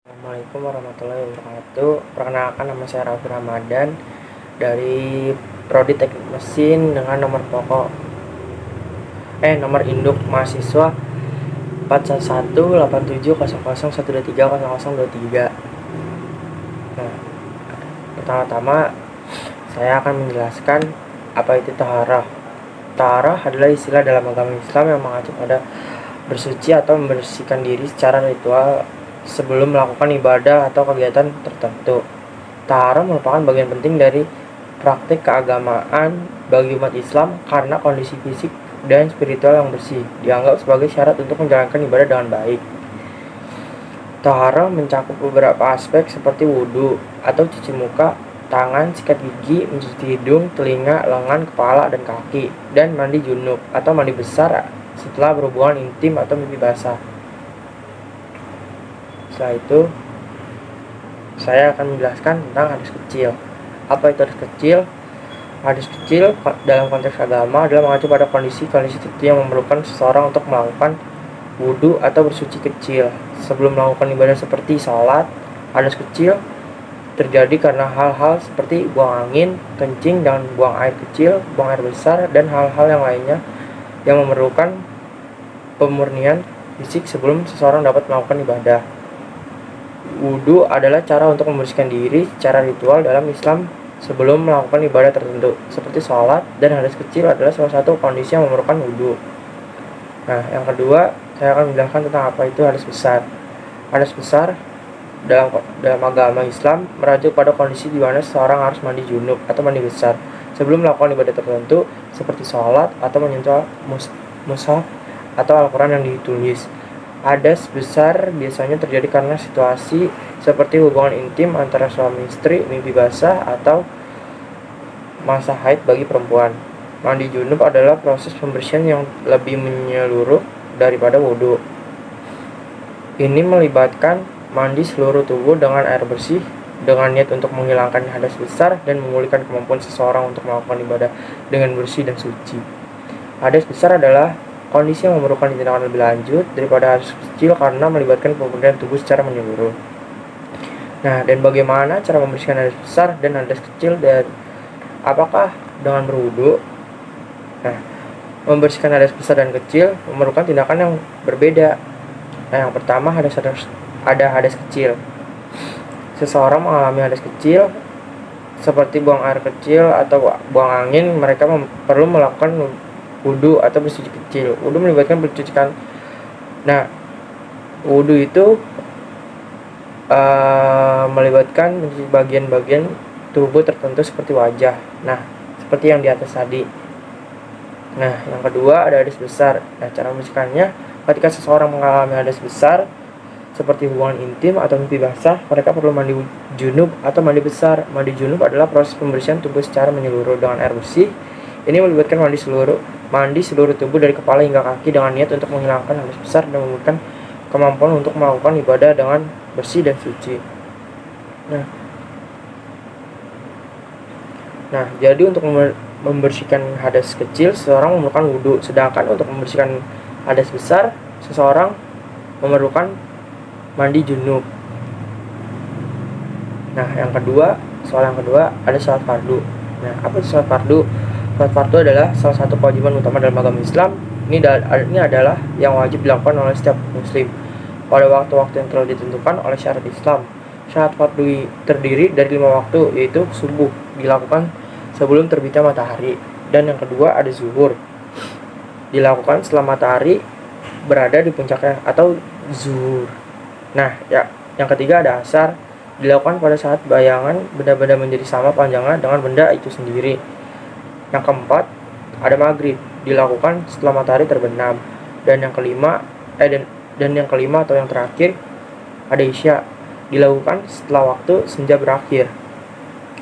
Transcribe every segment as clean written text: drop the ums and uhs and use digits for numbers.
Assalamualaikum warahmatullahi wabarakatuh. Perkenalkan, nama saya Raffi Ramadan dari Prodi Teknik Mesin dengan nomor induk mahasiswa 418700123023. Nah, pertama-tama saya akan menjelaskan apa itu taharah. Taharah adalah istilah dalam agama Islam yang mengacu pada bersuci atau membersihkan diri secara ritual sebelum melakukan ibadah atau kegiatan tertentu. Taharah merupakan bagian penting dari praktik keagamaan bagi umat Islam karena kondisi fisik dan spiritual yang bersih dianggap sebagai syarat untuk menjalankan ibadah dengan baik. Taharah mencakup beberapa aspek seperti wudhu atau cuci muka, tangan, sikat gigi, mencuci hidung, telinga, lengan, kepala, dan kaki, dan mandi junub atau mandi besar setelah berhubungan intim atau mimpi basah. Setelah itu, saya akan menjelaskan tentang hadis kecil. Apa itu hadis kecil? Hadis kecil dalam konteks agama adalah mengacu pada kondisi-kondisi tertentu yang memerlukan seseorang untuk melakukan wudhu atau bersuci kecil sebelum melakukan ibadah seperti salat. Hadis kecil terjadi karena hal-hal seperti buang angin, kencing, dan buang air kecil, buang air besar, dan hal-hal yang lainnya yang memerlukan pemurnian fisik sebelum seseorang dapat melakukan ibadah. Wudhu adalah cara untuk membersihkan diri secara ritual dalam Islam sebelum melakukan ibadah tertentu, seperti sholat, dan hadis kecil adalah salah satu kondisi yang memerlukan wudhu. Nah, yang kedua, saya akan menjelaskan tentang apa itu hadis besar. Hadis besar dalam agama Islam merujuk pada kondisi di mana seseorang harus mandi junub atau mandi besar sebelum melakukan ibadah tertentu, seperti sholat atau menyentuh mushaf atau Al-Quran yang ditulis. Hadas besar biasanya terjadi karena situasi seperti hubungan intim antara suami istri, mimpi basah, atau masa haid bagi perempuan. Mandi junub adalah proses pembersihan yang lebih menyeluruh daripada wudhu. Ini melibatkan mandi seluruh tubuh dengan air bersih dengan niat untuk menghilangkan hadas besar dan memulihkan kemampuan seseorang untuk melakukan ibadah dengan bersih dan suci. Hadas besar adalah kondisi yang memerlukan tindakan lebih lanjut daripada hadas kecil karena melibatkan pemurnian tubuh secara menyeluruh. Nah, dan bagaimana cara membersihkan hadas besar dan hadas kecil, dan apakah dengan berwudu? Nah, membersihkan hadas besar dan kecil memerlukan tindakan yang berbeda. Nah, yang pertama ada hadas kecil. Seseorang mengalami hadas kecil seperti buang air kecil atau buang angin, mereka perlu melakukan wudhu atau bersuci kecil. Wudhu melibatkan pencucian. Nah, wudhu itu melibatkan mencuci bagian-bagian tubuh tertentu seperti wajah. Nah, seperti yang di atas tadi. Nah, yang kedua ada hadas besar. Nah, cara membersihkannya ketika seseorang mengalami hadas besar seperti hubungan intim atau mimpi basah, mereka perlu mandi junub atau mandi besar. Mandi junub adalah proses pembersihan tubuh secara menyeluruh dengan air bersih. Ini melibatkan mandi seluruh tubuh dari kepala hingga kaki dengan niat untuk menghilangkan hadas besar dan memberikan kemampuan untuk melakukan ibadah dengan bersih dan suci. Nah, jadi untuk membersihkan hadas kecil, seseorang memerlukan wudhu, sedangkan untuk membersihkan hadas besar, seseorang memerlukan mandi junub. Nah, soal yang kedua ada salat fardu. Nah, apa itu salat fardu? Salat fardu adalah salah satu kewajiban utama dalam agama Islam. Ini adalah yang wajib dilakukan oleh setiap muslim pada waktu-waktu yang telah ditentukan oleh syariat Islam. Salat fardu terdiri dari 5 waktu, yaitu subuh dilakukan sebelum terbitnya matahari, dan yang kedua ada zuhur dilakukan setelah matahari berada di puncaknya atau zuhur. Nah, yang ketiga ada asar dilakukan pada saat bayangan benda-benda menjadi sama panjangnya dengan benda itu sendiri. Yang keempat ada maghrib dilakukan setelah matahari terbenam, dan yang kelima atau yang terakhir ada isya dilakukan setelah waktu senja berakhir.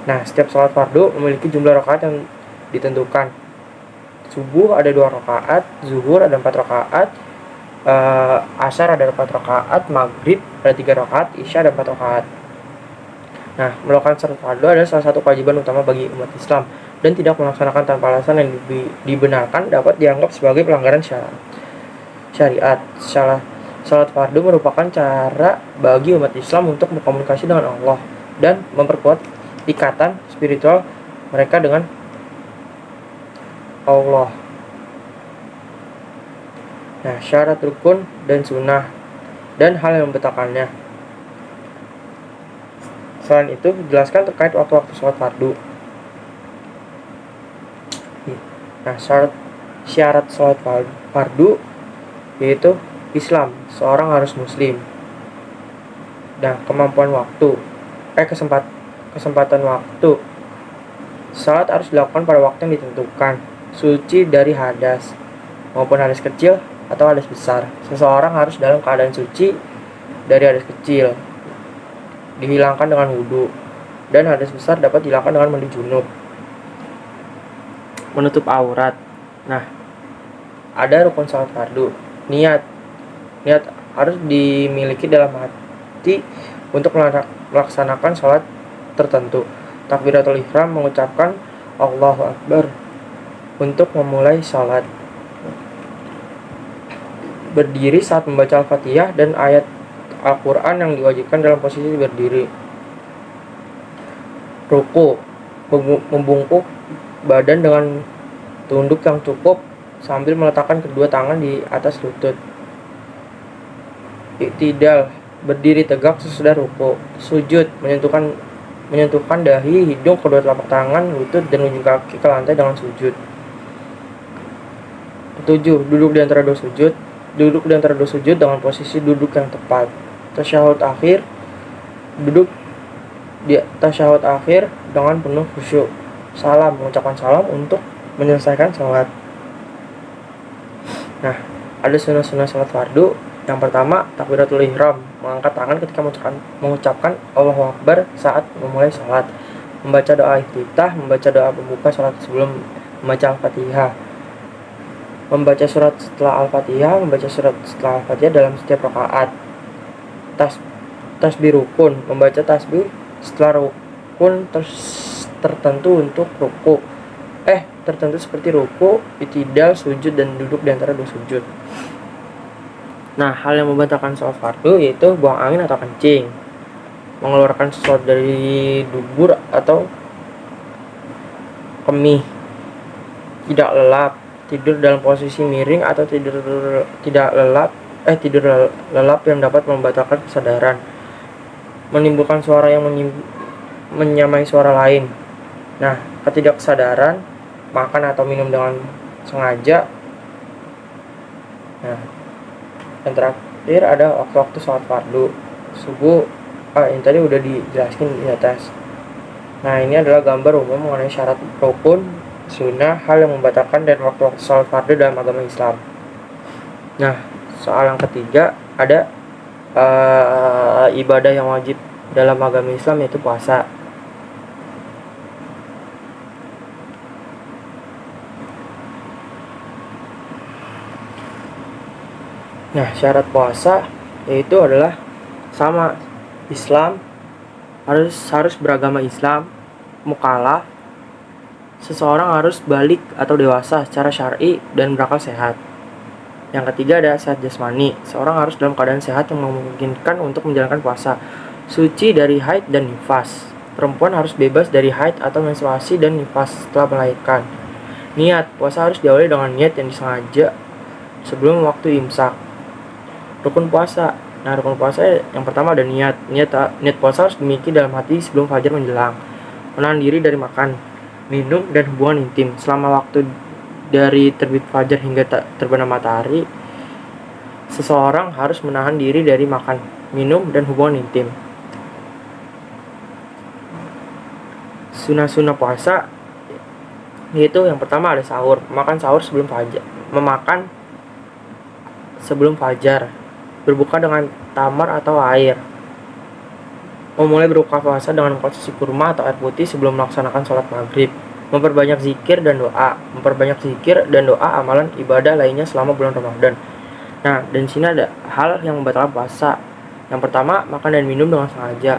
Nah, setiap sholat fardu memiliki jumlah rakaat yang ditentukan. Subuh ada 2 rakaat, zuhur ada 4 rakaat, asar ada 4 rakaat, maghrib ada 3 rakaat, isya ada 4 rakaat. Nah, melakukan sholat fardu adalah salah satu kewajiban utama bagi umat Islam, dan tidak melaksanakan tanpa alasan yang dibenarkan dapat dianggap sebagai pelanggaran syariat. Salat fardu merupakan cara bagi umat Islam untuk berkomunikasi dengan Allah dan memperkuat ikatan spiritual mereka dengan Allah. Nah, syarat rukun dan sunnah dan hal yang membatalkannya. Selain itu, jelaskan terkait waktu-waktu sholat fardu. Nah, syarat sholat fardu yaitu Islam, seorang harus muslim. Nah, kemampuan waktu, kesempatan waktu. Salat harus dilakukan pada waktu yang ditentukan, suci dari hadas maupun hadas kecil atau hadas besar. Seseorang harus dalam keadaan suci dari hadas kecil, dihilangkan dengan wudhu, dan hadas besar dapat dihilangkan dengan mandi junub. Menutup aurat. Nah, ada rukun salat fardu. Niat harus dimiliki dalam hati untuk melaksanakan salat tertentu. Takbiratul ihram, mengucapkan Allahu Akbar untuk memulai salat. Berdiri saat membaca Al-Fatihah dan ayat Al-Quran yang diwajibkan dalam posisi berdiri. Ruku, membungkuk badan dengan tunduk yang cukup sambil meletakkan kedua tangan di atas lutut. Iktidal, berdiri tegak sesudah ruku. Sujud, menyentuhkan dahi, hidung, kedua telapak tangan, lutut, dan ujung kaki ke lantai dengan sujud. 7. Duduk di antara dua sujud. Duduk di antara dua sujud dengan posisi duduk yang tepat. Tasyahud akhir, duduk di tasyahud akhir dengan penuh khusyuk. Salam, mengucapkan salam untuk menyelesaikan sholat. Nah, ada sunnah-sunnah sholat fardu. Yang pertama, takbiratul ihram, mengangkat tangan ketika mengucapkan Allahu Akbar saat memulai sholat. Membaca doa iftitah, membaca doa pembuka sholat sebelum membaca Al-Fatihah. Membaca surat setelah Al-Fatihah, membaca surat setelah Al-Fatihah dalam setiap rakaat. Tasbih rukun, membaca tasbih setelah rukun tertentu untuk ruku. Tertentu seperti ruku, iktidal, sujud, dan duduk di antara dua sujud. Nah, hal yang membatalkan sholat fardu yaitu buang angin atau kencing, mengeluarkan sesuatu dari dubur atau kemih, tidak lelap, tidur dalam posisi miring atau tidur lelap yang dapat membatalkan kesadaran, menimbulkan suara yang menyamai suara lain. Nah, ketidaksadaran, makan atau minum dengan sengaja. Nah, yang terakhir ada waktu-waktu sholat fardu. Subuh, ini tadi udah dijelaskan di atas. Nah, ini adalah gambar umum mengenai syarat rukun, sunnah, hal yang membatalkan, dan waktu-waktu sholat fardu dalam agama Islam. Nah, soal yang ketiga ada ibadah yang wajib dalam agama Islam yaitu puasa. Nah, syarat puasa yaitu adalah sama, Islam harus beragama Islam, mukallaf, seseorang harus balik atau dewasa secara syar'i dan berakal sehat. Yang ketiga ada sehat jasmani, seorang harus dalam keadaan sehat yang memungkinkan untuk menjalankan puasa, suci dari haid dan nifas. Perempuan harus bebas dari haid atau menstruasi dan nifas setelah melahirkan. Niat, puasa harus diawali dengan niat yang disengaja sebelum waktu imsak. Rukun puasa. Nah, rukun puasa yang pertama ada niat puasa harus dimiliki dalam hati sebelum fajar menjelang. Menahan diri dari makan, minum, dan hubungan intim selama waktu dari terbit fajar hingga terbenam matahari. Seseorang harus menahan diri dari makan, minum, dan hubungan intim. Sunnah-sunnah puasa yaitu yang pertama ada sahur, memakan sebelum fajar, berbuka dengan tamar atau air, memulai berbuka puasa dengan konsumsi kurma atau air putih sebelum melaksanakan sholat maghrib, memperbanyak zikir dan doa amalan ibadah lainnya selama bulan Ramadan. Nah, dan sini ada hal yang membatalkan puasa. Yang pertama, makan dan minum dengan sengaja.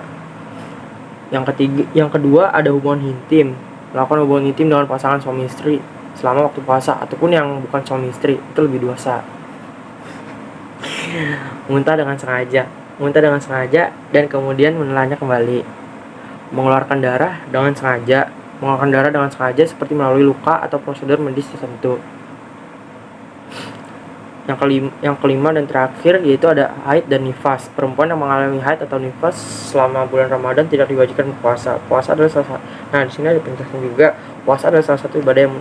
Yang kedua ada hubungan intim, melakukan hubungan intim dengan pasangan suami istri selama waktu puasa ataupun yang bukan suami istri, itu lebih dosa. Muntah dengan sengaja dan kemudian menelannya kembali. Mengeluarkan darah dengan sengaja seperti melalui luka atau prosedur medis tertentu. Yang kelima dan terakhir yaitu ada haid dan nifas. Perempuan yang mengalami haid atau nifas selama bulan Ramadan tidak diwajibkan puasa. Puasa adalah di sini ada penjelasan juga. Puasa adalah salah satu ibadah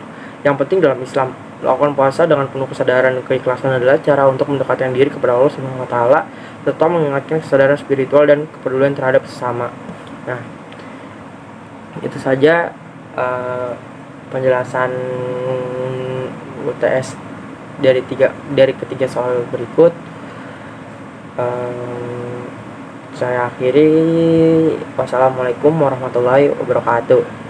yang penting dalam Islam. Melakukan puasa dengan penuh kesadaran dan keikhlasan adalah cara untuk mendekatkan diri kepada Allah Subhanahu wa taala, serta mengingatkan kesadaran spiritual dan kepedulian terhadap sesama. Nah, itu saja penjelasan UTS dari ketiga soal berikut. Saya akhiri. Wassalamualaikum warahmatullahi wabarakatuh.